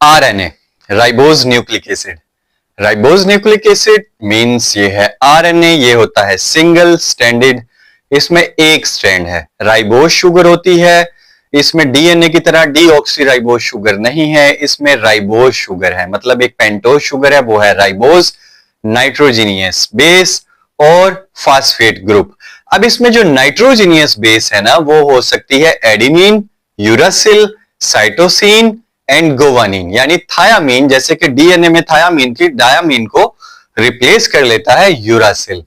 RNA, ribose nucleic acid. Ribose nucleic acid means ये है RNA, ये होता है सिंगल स्टैंडर्ड, इसमें एक स्ट्रैंड है। राइबोज शुगर होती है, इसमें डीएनए की तरह डीऑक्सीराइबोज शुगर नहीं है, इसमें राइबोज शुगर है। मतलब एक पेंटोज शुगर है, वो है राइबोज, नाइट्रोजीनियस बेस और फास्फेट ग्रुप। अब इसमें जो नाइट्रोजीनियस बेस है ना, वो हो सकती है adenine, uracil, cytosine and guanine, यानी थायामीन। जैसे कि डीएनए में थायामीन की डायामीन को रिप्लेस कर लेता है यूरासिल।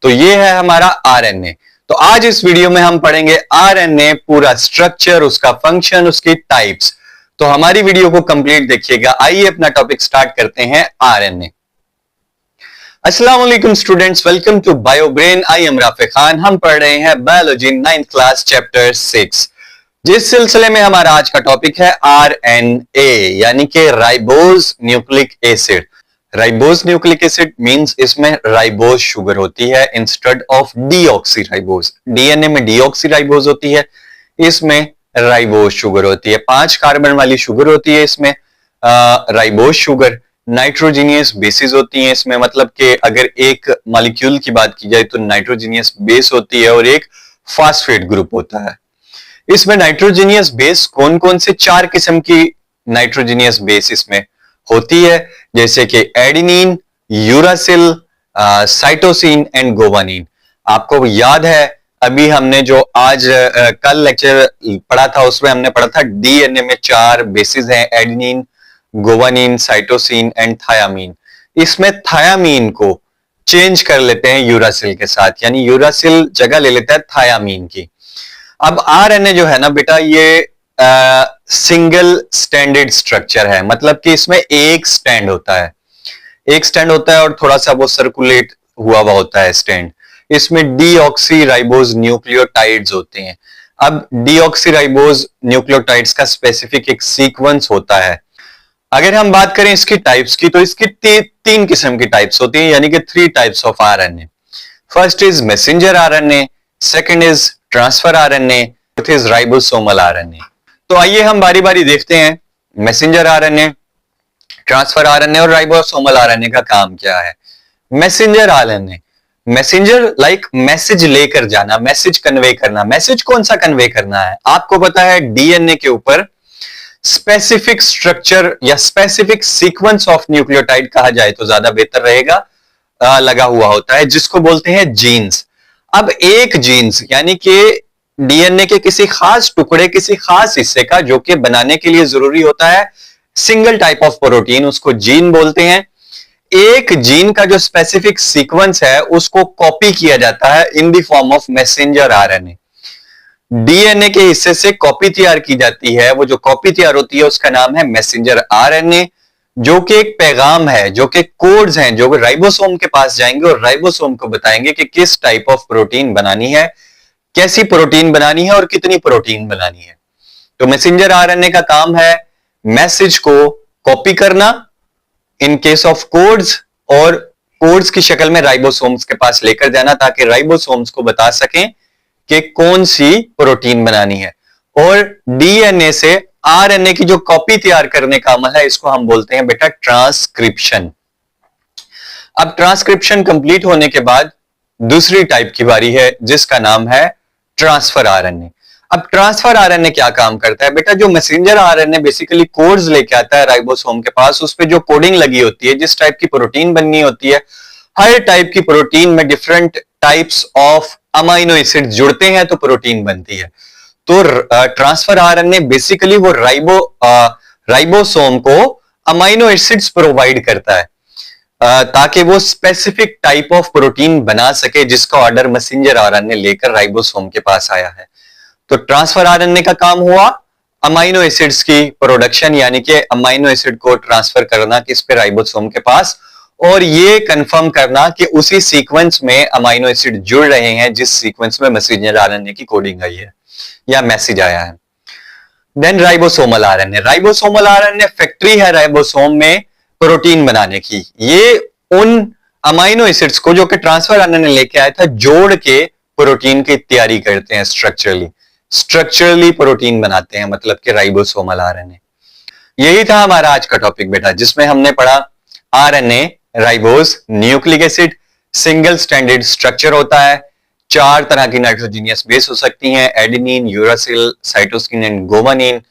तो ये है हमारा आरएनए। तो आज इस वीडियो में हम पढ़ेंगे आरएनए, पूरा स्ट्रक्चर, उसका फंक्शन, उसकी टाइप्स। तो हमारी वीडियो को कंप्लीट देखिएगा। आइए अपना टॉपिक स्टार्ट करते हैं, आरएनए। अस्सलाम वालेकुम students, welcome to Bio Brain. I am Rafe Khan. हम पढ़ रहे हैं बायोलॉजी 9th क्लास चैप्टर 6, जिस सिलसिले में हमारा आज का टॉपिक है आरएनए, यानी कि ribose nucleic acid. Ribose nucleic acid means इसमें राइबोज शुगर होती है इंस्टेड ऑफ डीऑक्सीराइबोज। डीएनए में डीऑक्सीराइबोज होती है, इसमें राइबोज शुगर होती है। 5 कार्बन वाली शुगर होती है इसमें, राइबोज शुगर। नाइट्रोजीनियस बेसिस होती हैं इसमें, मतलब कि अगर एक मॉलिक्यूल की बात की जाए तो नाइट्रोजीनियस बेस होती है और एक फास्फेट ग्रुप होता है। इसमें नाइट्रोजीनियस बेस कौन कौन से 4 किस्म की नाइट्रोजीनियस बेस इसमें होती है, जैसे कि adenine, uracil, cytosine and guanine. आपको याद है अभी हमने जो आज कल लेक्चर पढ़ा था, उसमें हमने पढ़ा था डीएनए में 4 बेसिस हैं, adenine, guanine, cytosine and thiamine. इसमें थायामीन को चेंज कर लेते हैं यूरासिल के साथ, यानी यूरासिल जगह ले लेता है थायामीन की। अब आरएनए जो है ना बेटा, ये सिंगल स्टैंडर्ड स्ट्रक्चर है, मतलब कि इसमें एक स्टैंड होता है, एक स्टैंड होता है और थोड़ा सा वो सर्कुलेट हुआ होता है स्टैंड। इसमें डीऑक्सीराइबोज न्यूक्लियोटाइड्स होते हैं। अब डीऑक्सीराइबोज न्यूक्लियोटाइड्स का स्पेसिफिक एक सीक्वेंस होता है। अगर हम बात करें इसकी टाइप्स की, तो इसकी 3 किस्म की टाइप्स होती हैं, यानी कि 3 types of RNA. First is messenger RNA, second is transfer RNA, fourth is ribosomal RNA. तो आइए हम बारी बारी देखते हैं मैसेंजर आरएनए, ट्रांसफर आरएनए और राइबोसोमल आरएनए का काम क्या है। Messenger RNA, messenger like message लेकर जाना, मैसेज कन्वे करना। मैसेज कौन सा कन्वे करना है? आपको पता है डीएनए के ऊपर स्पेसिफिक स्ट्रक्चर या स्पेसिफिक सीक्वेंस ऑफ न्यूक्लियोटाइड कहा जाए तो ज्यादा बेहतर रहेगा, लगा हुआ होता है, जिसको बोलते हैं जीन्स। अब एक जीन्स यानी कि डीएनए के किसी खास टुकड़े, किसी खास हिस्से का, जो कि बनाने के लिए जरूरी होता है सिंगल टाइप ऑफ प्रोटीन, उसको जीन बोलते हैं। एक जीन का जो स्पेसिफिक सीक्वेंस है उसको कॉपी किया जाता है in the form of messenger RNA. DNA के हिस्से से कॉपी तैयार की जाती है, वो जो कॉपी तैयार होती है उसका नाम है मैसेंजर आरएनए, जो कि एक पैगाम है, जो कि कोड्स हैं, जो राइबोसोम के पास जाएंगे और राइबोसोम को बताएंगे कि किस टाइप ऑफ प्रोटीन बनानी है, कैसी प्रोटीन बनानी है और कितनी प्रोटीन बनानी है। तो मैसेंजर आरएनए का काम है मैसेज को कॉपी करना इन केस ऑफ कोड्स, और कोड्स की शक्ल में राइबोसोम्स के पास लेकर जाना, ताकि राइबोसोम्स को बता सकें कि कौन सी प्रोटीन बनानी है। और डीएनए से आरएनए की जो कॉपी तैयार करने का अमल है, इसको हम बोलते हैं बेटा ट्रांसक्रिप्शन। अब ट्रांसक्रिप्शन कंप्लीट होने के बाद दूसरी टाइप की बारी है, जिसका नाम है ट्रांसफर आरएनए। अब ट्रांसफर आरएनए क्या काम करता है बेटा? जो मैसेंजर आरएनए बेसिकली कोड्स लेके आता है राइबोसोम के पास, उस पे जो कोडिंग लगी होती है, जिस टाइप की प्रोटीन बननी होती है, हर टाइप की प्रोटीन में different types of amino acid जुड़ते हैं तो प्रोटीन बनती है। तो ट्रांसफर आरएनए बेसिकली वो राइबोसोम को अमाइनो एसिड्स प्रोवाइड करता है, ताकि वो स्पेसिफिक टाइप ऑफ प्रोटीन बना सके, जिसका ऑर्डर मैसेंजर आरएनए लेकर राइबोसोम के पास आया है। तो ट्रांसफर आरएनए का काम हुआ अमाइनो एसिड्स की प्रोडक्शन, यानी कि अमाइनो एसिड को ट्रांसफर करना किस पे, राइबोसोम के पास, और ये कंफर्म करना कि उसी सीक्वेंस में अमाइनो एसिड जुड़ रहे हैं जिस सीक्वेंस में मैसेंजर आरएनए की कोडिंग आई है या मैसेज आया है। Then ribosomal RNA, ribosomal RNA factory है राइबोसोम में प्रोटीन बनाने की। ये उन अमाइनो एसिड्स को जो कि ट्रांसफर आरएनए लेके आया था, जोड़ के प्रोटीन की तैयारी करते हैं, स्ट्रक्चरली प्रोटीन बनाते हैं, मतलब कि राइबोसोमल आरएनए। यही था हमारा आज का टॉपिक बेटा, जिसमें हमने पढ़ा RNA, ribose, nucleic acid, single stranded structure होता है, 4 तरह की नाइट्रोजीनियस बेस हो सकती हैं, adenine, uracil, cytosine and guanine.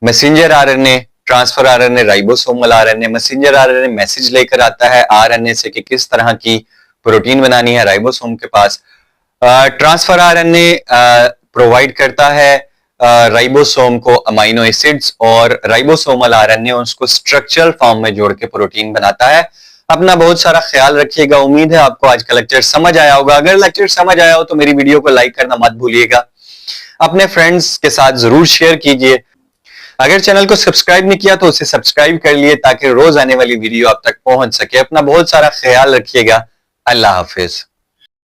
Messenger RNA, transfer RNA, ribosomal RNA. Messenger RNA message लेकर आता है आरएनए से कि किस तरह की प्रोटीन बनानी है राइबोसोम के पास। ट्रांसफर आरएनए प्रोवाइड करता है राइबोसोम को अमाइनो एसिड्स, और राइबोसोमल आरएनए उसको स्ट्रक्चरल फॉर्म में जोड़ के प्रोटीन बनाता है। अपना बहुत सारा ख्याल रखिएगा। उम्मीद है आपको आज का लेक्चर समझ आया होगा। अगर लेक्चर समझ आया हो तो मेरी वीडियो को लाइक करना मत भूलिएगा, अपने फ्रेंड्स के साथ जरूर शेयर कीजिए। अगर चैनल को सब्सक्राइब नहीं किया तो उसे सब्सक्राइब कर लिए ताकि रोज आने वाली वीडियो आप तक पहुंच सके। अपना बहुत सारा ख्याल रखिएगा। अल्लाह हाफिज।